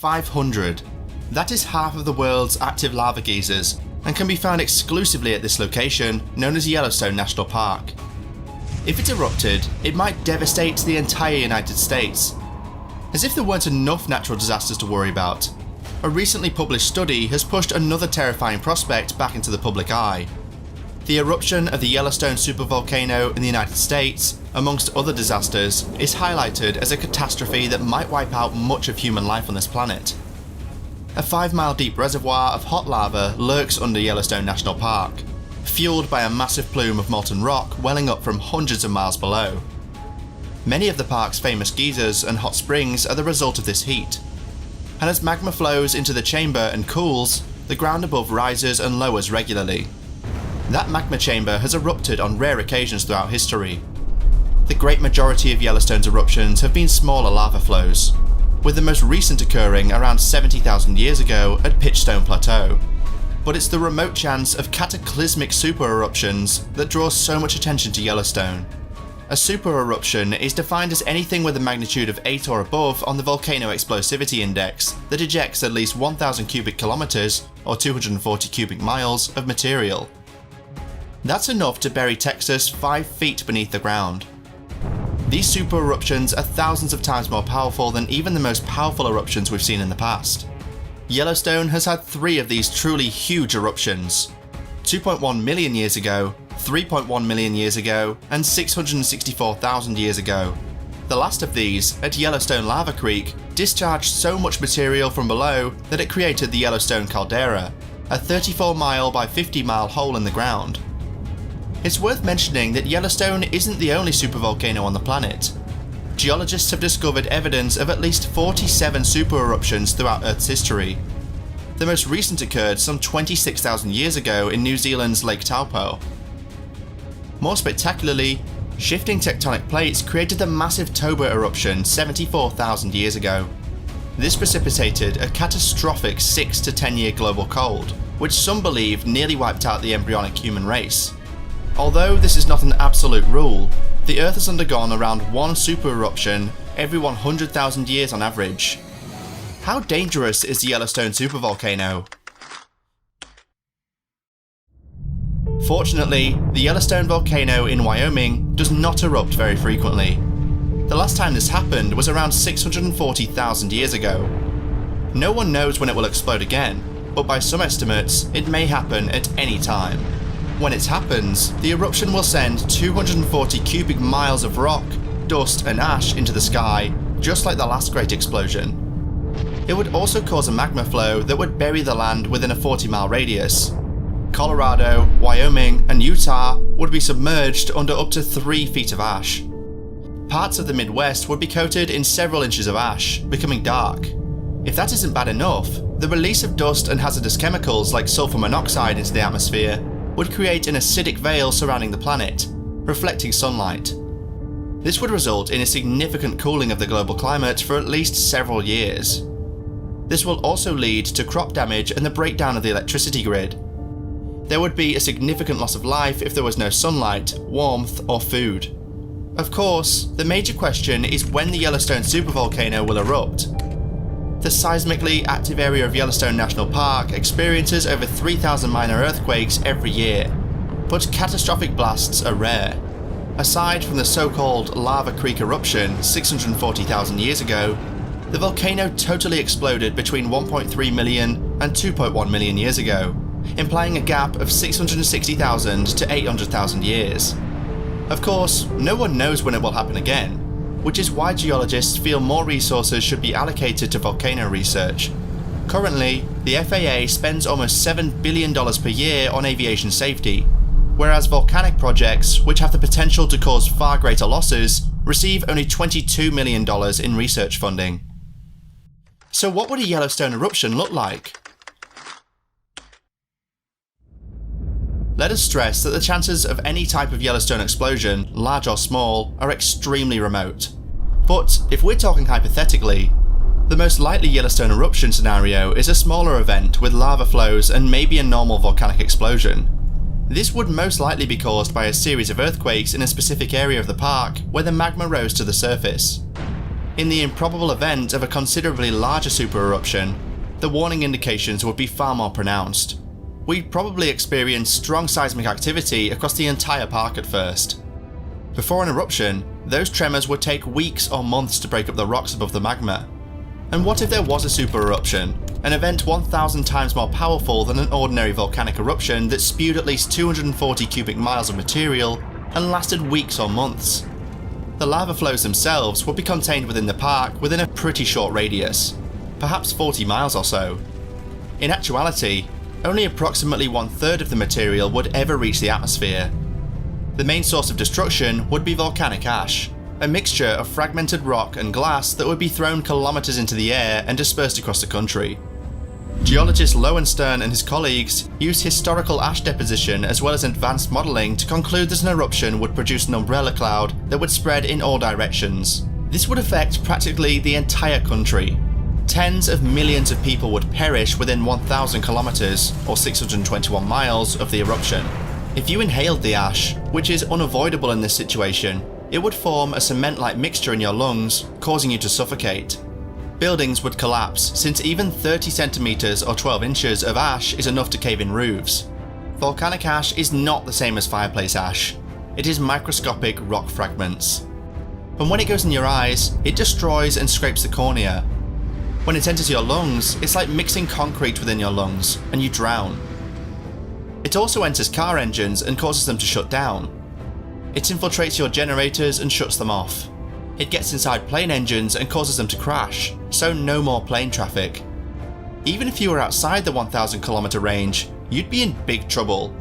500. That is half of the world's active lava geysers and can be found exclusively at this location known as Yellowstone National Park. If it erupted, it might devastate the entire United States. As if there weren't enough natural disasters to worry about, a recently published study has pushed another terrifying prospect back into the public eye. The eruption of the Yellowstone supervolcano in the United States, amongst other disasters, is highlighted as a catastrophe that might wipe out much of human life on this planet. A 5-mile deep reservoir of hot lava lurks under Yellowstone National Park, fueled by a massive plume of molten rock welling up from hundreds of miles below. Many of the park's famous geysers and hot springs are the result of this heat, and as magma flows into the chamber and cools, the ground above rises and lowers regularly. That magma chamber has erupted on rare occasions throughout history. The great majority of Yellowstone's eruptions have been smaller lava flows, with the most recent occurring around 70,000 years ago at Pitchstone Plateau. But it's the remote chance of cataclysmic super eruptions that draws so much attention to Yellowstone. A super eruption is defined as anything with a magnitude of 8 or above on the Volcano Explosivity Index that ejects at least 1,000 cubic kilometers or 240 cubic miles of material. That's enough to bury Texas 5 feet beneath the ground. These super eruptions are thousands of times more powerful than even the most powerful eruptions we've seen in the past. Yellowstone has had 3 of these truly huge eruptions: 2.1 million years ago, 3.1 million years ago, and 664,000 years ago. The last of these, at Yellowstone Lava Creek, discharged so much material from below that it created the Yellowstone Caldera, a 34-mile by 50-mile hole in the ground. It's worth mentioning that Yellowstone isn't the only supervolcano on the planet. Geologists have discovered evidence of at least 47 super eruptions throughout Earth's history. The most recent occurred some 26,000 years ago in New Zealand's Lake Taupo. More spectacularly, shifting tectonic plates created the massive Toba eruption 74,000 years ago. This precipitated a catastrophic 6 to 10 year global cold, which some believe nearly wiped out the embryonic human race. Although this is not an absolute rule, the Earth has undergone around one super eruption every 100,000 years on average. How dangerous is the Yellowstone supervolcano? Fortunately, the Yellowstone volcano in Wyoming does not erupt very frequently. The last time this happened was around 640,000 years ago. No one knows when it will explode again, but by some estimates, it may happen at any time. When it happens, the eruption will send 240 cubic miles of rock, dust and ash into the sky, just like the last great explosion. It would also cause a magma flow that would bury the land within a 40-mile radius. Colorado, Wyoming and Utah would be submerged under up to 3 feet of ash. Parts of the Midwest would be coated in several inches of ash, becoming dark. If that isn't bad enough, the release of dust and hazardous chemicals like sulfur monoxide into the atmosphere would create an acidic veil surrounding the planet, reflecting sunlight. This would result in a significant cooling of the global climate for at least several years. This will also lead to crop damage and the breakdown of the electricity grid. There would be a significant loss of life if there was no sunlight, warmth, or food. Of course, the major question is when the Yellowstone supervolcano will erupt. The seismically active area of Yellowstone National Park experiences over 3,000 minor earthquakes every year, but catastrophic blasts are rare. Aside from the so-called Lava Creek eruption 640,000 years ago, the volcano totally exploded between 1.3 million and 2.1 million years ago, implying a gap of 660,000 to 800,000 years. Of course, no one knows when it will happen again, which is why geologists feel more resources should be allocated to volcano research. Currently, the FAA spends almost $7 billion per year on aviation safety, whereas volcanic projects, which have the potential to cause far greater losses, receive only $22 million in research funding. So what would a Yellowstone eruption look like? Let us stress that the chances of any type of Yellowstone explosion, large or small, are extremely remote. But if we're talking hypothetically, the most likely Yellowstone eruption scenario is a smaller event with lava flows and maybe a normal volcanic explosion. This would most likely be caused by a series of earthquakes in a specific area of the park where the magma rose to the surface. In the improbable event of a considerably larger supereruption, the warning indications would be far more pronounced. We'd probably experience strong seismic activity across the entire park at first. Before an eruption, those tremors would take weeks or months to break up the rocks above the magma. And what if there was a supereruption, an event 1,000 times more powerful than an ordinary volcanic eruption that spewed at least 240 cubic miles of material and lasted weeks or months? The lava flows themselves would be contained within the park within a pretty short radius, perhaps 40 miles or so. In actuality, only approximately 1/3 of the material would ever reach the atmosphere. The main source of destruction would be volcanic ash, a mixture of fragmented rock and glass that would be thrown kilometers into the air and dispersed across the country. Geologist Lowenstern and his colleagues used historical ash deposition as well as advanced modelling to conclude that an eruption would produce an umbrella cloud that would spread in all directions. This would affect practically the entire country. Tens of millions of people would perish within 1,000 kilometers, or 621 miles, of the eruption. If you inhaled the ash, which is unavoidable in this situation, it would form a cement-like mixture in your lungs, causing you to suffocate. Buildings would collapse, since even 30 centimeters or 12 inches of ash is enough to cave in roofs. Volcanic ash is not the same as fireplace ash. It is microscopic rock fragments. And when it goes in your eyes, it destroys and scrapes the cornea. When it enters your lungs, it's like mixing concrete within your lungs, and you drown. It also enters car engines and causes them to shut down. It infiltrates your generators and shuts them off. It gets inside plane engines and causes them to crash, so no more plane traffic. Even if you were outside the 1,000 kilometer range, you'd be in big trouble.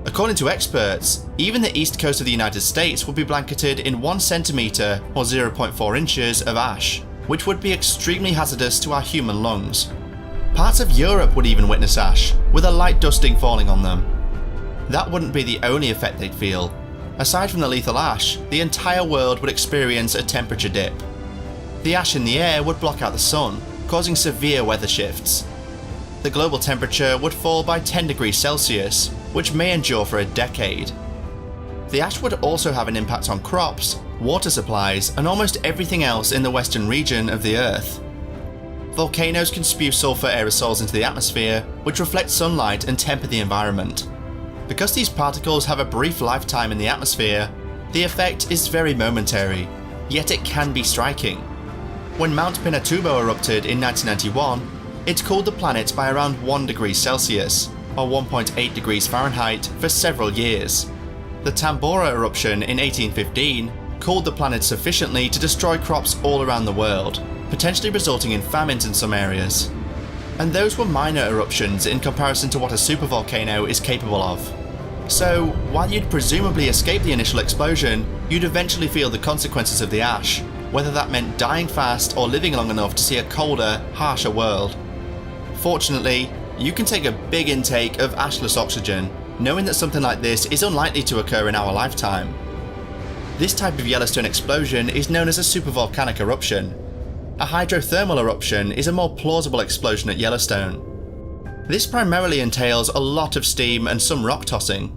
According to experts, even the east coast of the United States would be blanketed in 1 centimeter or 0.4 inches of ash, which would be extremely hazardous to our human lungs. Parts of Europe would even witness ash, with a light dusting falling on them. That wouldn't be the only effect they'd feel. Aside from the lethal ash, the entire world would experience a temperature dip. The ash in the air would block out the sun, causing severe weather shifts. The global temperature would fall by 10 degrees Celsius, which may endure for a decade. The ash would also have an impact on crops, water supplies, and almost everything else in the western region of the Earth. Volcanoes can spew sulfur aerosols into the atmosphere, which reflect sunlight and temper the environment. Because these particles have a brief lifetime in the atmosphere, the effect is very momentary, yet it can be striking. When Mount Pinatubo erupted in 1991, it cooled the planet by around 1 degree Celsius, or 1.8 degrees Fahrenheit, for several years. The Tambora eruption in 1815 cooled the planet sufficiently to destroy crops all around the world, potentially resulting in famines in some areas. And those were minor eruptions in comparison to what a supervolcano is capable of. So, while you'd presumably escape the initial explosion, you'd eventually feel the consequences of the ash, whether that meant dying fast or living long enough to see a colder, harsher world. Fortunately, you can take a big intake of ashless oxygen, knowing that something like this is unlikely to occur in our lifetime. This type of Yellowstone explosion is known as a supervolcanic eruption. A hydrothermal eruption is a more plausible explosion at Yellowstone. This primarily entails a lot of steam and some rock tossing.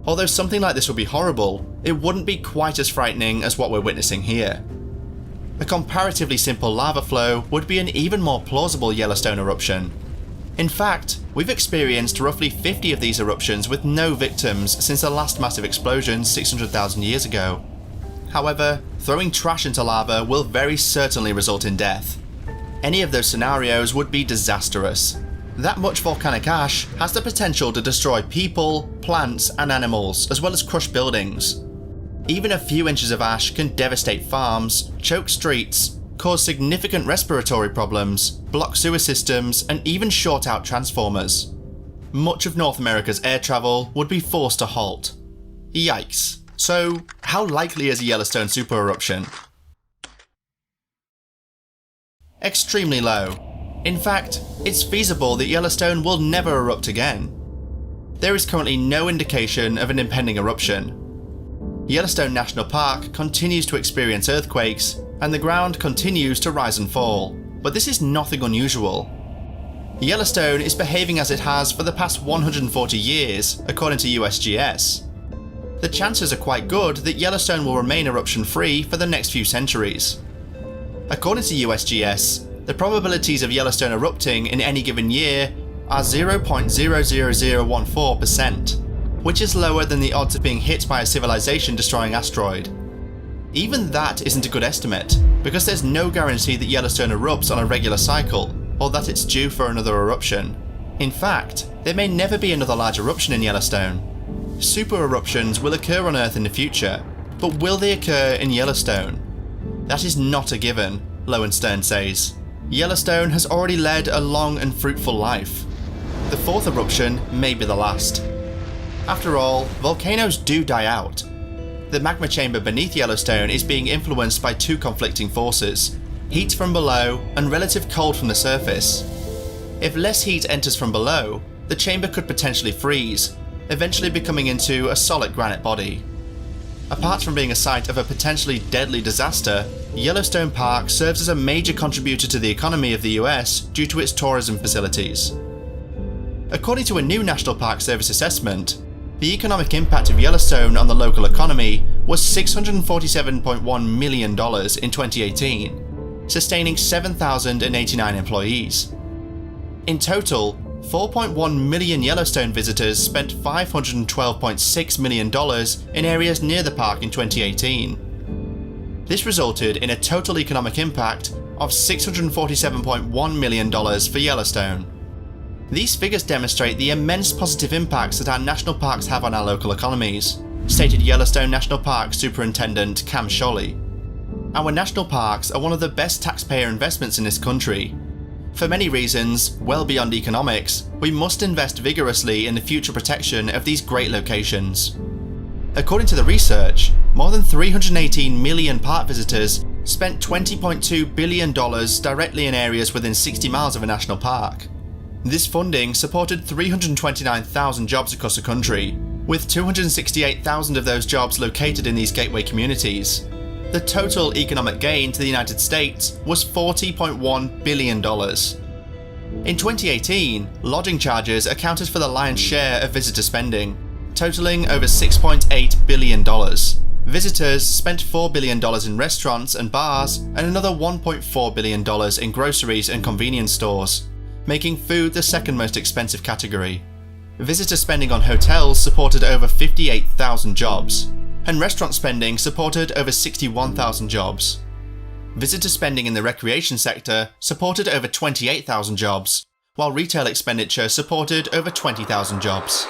Although something like this would be horrible, it wouldn't be quite as frightening as what we're witnessing here. A comparatively simple lava flow would be an even more plausible Yellowstone eruption. In fact, we've experienced roughly 50 of these eruptions with no victims since the last massive explosion 600,000 years ago. However, throwing trash into lava will very certainly result in death. Any of those scenarios would be disastrous. That much volcanic ash has the potential to destroy people, plants, and animals, as well as crush buildings. Even a few inches of ash can devastate farms, choke streets, cause significant respiratory problems, block sewer systems, and even short out transformers. Much of North America's air travel would be forced to halt. Yikes. So, how likely is a Yellowstone supereruption? Extremely low. In fact, it's feasible that Yellowstone will never erupt again. There is currently no indication of an impending eruption. Yellowstone National Park continues to experience earthquakes, and the ground continues to rise and fall, but this is nothing unusual. Yellowstone is behaving as it has for the past 140 years, according to USGS. The chances are quite good that Yellowstone will remain eruption-free for the next few centuries. According to USGS, the probabilities of Yellowstone erupting in any given year are 0.00014%, which is lower than the odds of being hit by a civilization-destroying asteroid. Even that isn't a good estimate, because there's no guarantee that Yellowstone erupts on a regular cycle, or that it's due for another eruption. In fact, there may never be another large eruption in Yellowstone. Super eruptions will occur on Earth in the future, but will they occur in Yellowstone? That is not a given, Lowenstern says. Yellowstone has already led a long and fruitful life. The fourth eruption may be the last. After all, volcanoes do die out. The magma chamber beneath Yellowstone is being influenced by two conflicting forces: heat from below and relative cold from the surface. If less heat enters from below, the chamber could potentially freeze, eventually becoming into a solid granite body. Apart from being a site of a potentially deadly disaster, Yellowstone Park serves as a major contributor to the economy of the US due to its tourism facilities. According to a new National Park Service assessment, the economic impact of Yellowstone on the local economy was $647.1 million in 2018, sustaining 7,089 employees. In total, 4.1 million Yellowstone visitors spent $512.6 million in areas near the park in 2018. This resulted in a total economic impact of $647.1 million for Yellowstone. These figures demonstrate the immense positive impacts that our national parks have on our local economies, stated Yellowstone National Park Superintendent Cam Shawley. Our national parks are one of the best taxpayer investments in this country. For many reasons, well beyond economics, we must invest vigorously in the future protection of these great locations. According to the research, more than 318 million park visitors spent $20.2 billion directly in areas within 60 miles of a national park. This funding supported 329,000 jobs across the country, with 268,000 of those jobs located in these gateway communities. The total economic gain to the United States was $40.1 billion. In 2018, lodging charges accounted for the lion's share of visitor spending, totaling over $6.8 billion. Visitors spent $4 billion in restaurants and bars and another $1.4 billion in groceries and convenience stores, making food the second most expensive category. Visitor spending on hotels supported over 58,000 jobs, and restaurant spending supported over 61,000 jobs. Visitor spending in the recreation sector supported over 28,000 jobs, while retail expenditure supported over 20,000 jobs.